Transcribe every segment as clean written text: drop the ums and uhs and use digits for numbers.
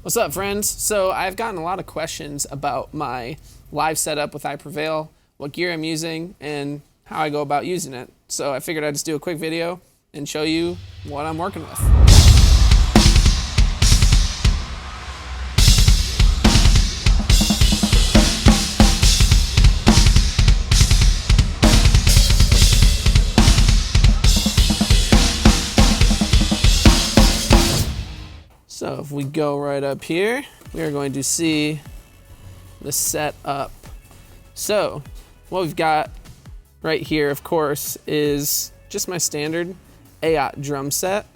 What's up, friends? So I've gotten a lot of questions about my live setup with I Prevail, what gear I'm using, and how I go about using it. So I figured I'd just do a quick video and show you what I'm working with. So if we go right up here, we are going to see the setup. So what we've got right here, of course, is just my standard Ayotte drum set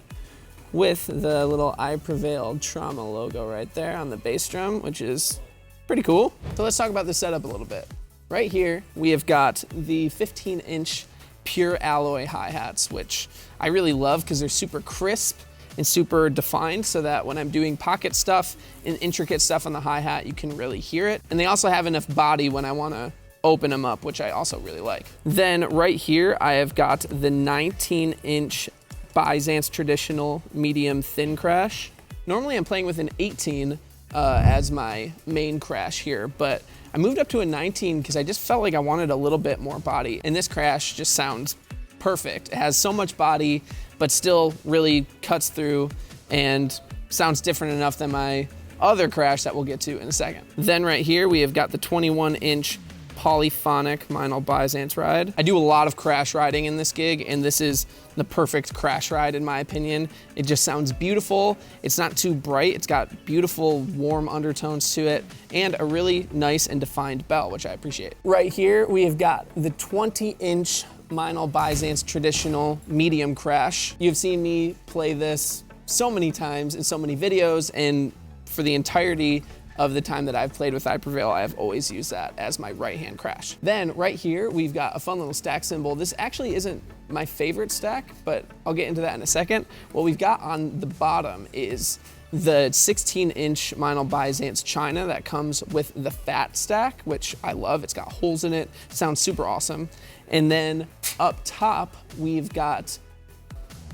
with the little I Prevail trauma logo right there on the bass drum, which is pretty cool. So let's talk about the setup a little bit. Right here, we have got the 15-inch pure alloy hi-hats, which I really love because they're super crisp and super defined, so that when I'm doing pocket stuff and intricate stuff on the hi-hat, you can really hear it. And they also have enough body when I wanna open them up, which I also really like. Then right here, I have got the 19-inch Byzance traditional medium thin crash. Normally I'm playing with an 18 as my main crash here, but I moved up to a 19 because I just felt like I wanted a little bit more body. And this crash just sounds perfect. It has so much body, but still really cuts through and sounds different enough than my other crash that we'll get to in a second. Then right here, we have got the 21-inch polyphonic meinl Byzance ride. I do a lot of crash riding in this gig, and this is the perfect crash ride in my opinion. It just sounds beautiful. It's not too bright. It's got beautiful warm undertones to it and a really nice and defined bell, which I appreciate. Right here, we have got the 20-inch meinl Byzance traditional medium crash. You've seen me play this so many times in so many videos, and for the entirety of the time that I've played with I Prevail, I have always used that as my right-hand crash. Then right here, we've got a fun little stack cymbal. This actually isn't my favorite stack, but I'll get into that in a second. What we've got on the bottom is the 16-inch meinl Byzance China that comes with the fat stack, which I love. It's got holes in it, sounds super awesome. And then up top, we've got,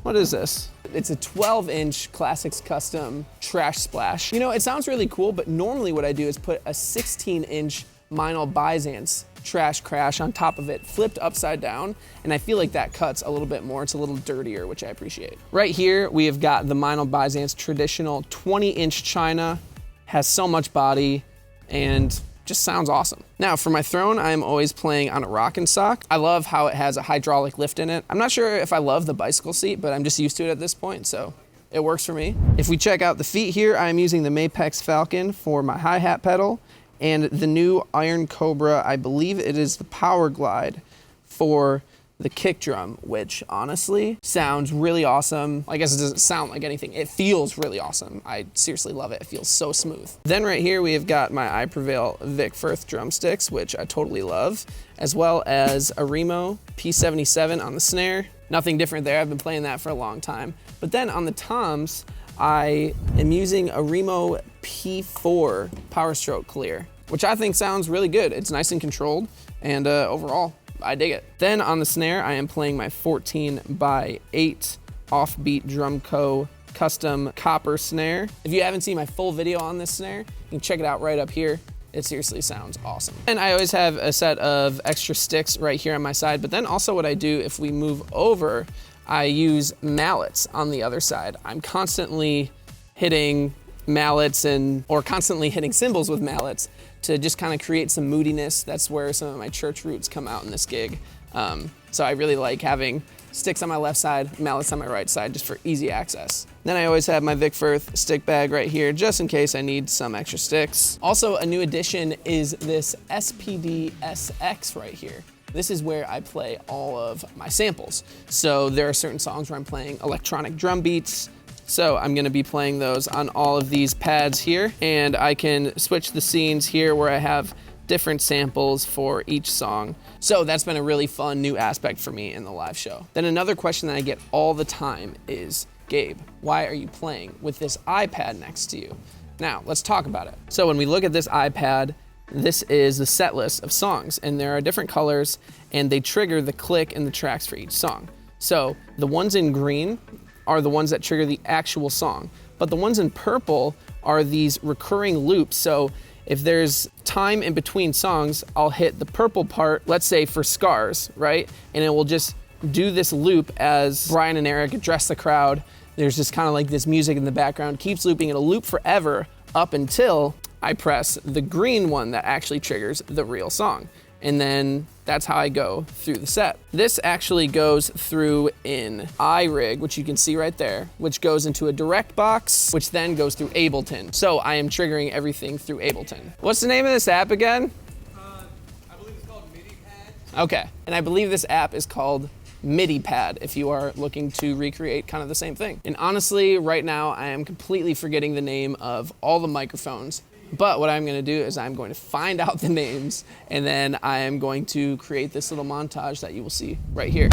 what is this? It's a 12-inch Classics Custom Trash Splash. You know, it sounds really cool, but normally what I do is put a 16-inch meinl Byzance trash crash on top of it, flipped upside down, and I feel like that cuts a little bit more. It's a little dirtier, which I appreciate. Right here, we have got the meinl Byzance traditional 20-inch China, has so much body, and just sounds awesome. Now for my throne, I'm always playing on a rockin' sock. I love how it has a hydraulic lift in it. I'm not sure if I love the bicycle seat, but I'm just used to it at this point, so it works for me. If we check out the feet here, I'm using the Mapex Falcon for my hi-hat pedal and the new Iron Cobra, I believe it is the Power Glide for the kick drum, which honestly sounds really awesome. I guess it doesn't sound like anything. It feels really awesome. I seriously love it. It feels so smooth. Then right here, we have got my I Prevail Vic Firth drumsticks, which I totally love, as well as a Remo P77 on the snare. Nothing different there. I've been playing that for a long time. But then on the toms, I am using a Remo P4 Power Stroke Clear, which I think sounds really good. It's nice and controlled, and overall, I dig it. Then on the snare, I am playing my 14x8 Offbeat Drumco custom copper snare. If you haven't seen my full video on this snare, you can check it out right up here. It seriously sounds awesome. And I always have a set of extra sticks right here on my side, but then also what I do if we move over, I use mallets on the other side. I'm constantly hitting mallets or constantly hitting cymbals with mallets to just kind of create some moodiness. That's where some of my church roots come out in this gig. So I really like having sticks on my left side, mallets on my right side, just for easy access. Then I always have my Vic Firth stick bag right here, just in case I need some extra sticks. Also, a new addition is this SPD SX right here. This is where I play all of my samples. So there are certain songs where I'm playing electronic drum beats, so I'm gonna be playing those on all of these pads here, and I can switch the scenes here where I have different samples for each song. So that's been a really fun new aspect for me in the live show. Then another question that I get all the time is, Gabe, why are you playing with this iPad next to you? Now, let's talk about it. So when we look at this iPad, this is the set list of songs, and there are different colors, and they trigger the click and the tracks for each song. So the ones in green are the ones that trigger the actual song, but the ones in purple are these recurring loops. So if there's time in between songs, I'll hit the purple part, let's say for Scars, right? And it will just do this loop as Brian and Eric address the crowd. There's just kind of like this music in the background, keeps looping. It'll loop forever up until I press the green one that actually triggers the real song. And then that's how I go through the set. This actually goes through in iRig, which you can see right there, which goes into a direct box, which then goes through Ableton. So I am triggering everything through Ableton. What's the name of this app again? I believe it's called MIDI Pad. Okay, and I believe this app is called MIDI Pad if you are looking to recreate kind of the same thing. And honestly, right now I am completely forgetting the name of all the microphones. But what I'm gonna do is I'm going to find out the names, and then I am going to create this little montage that you will see right here.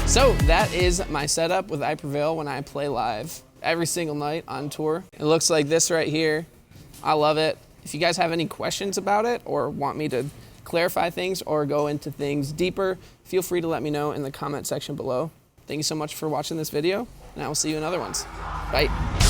So that is my setup with I Prevail when I play live every single night on tour. It looks like this right here. I love it. If you guys have any questions about it or want me to clarify things or go into things deeper, feel free to let me know in the comment section below. Thank you so much for watching this video, and I will see you in other ones. Bye.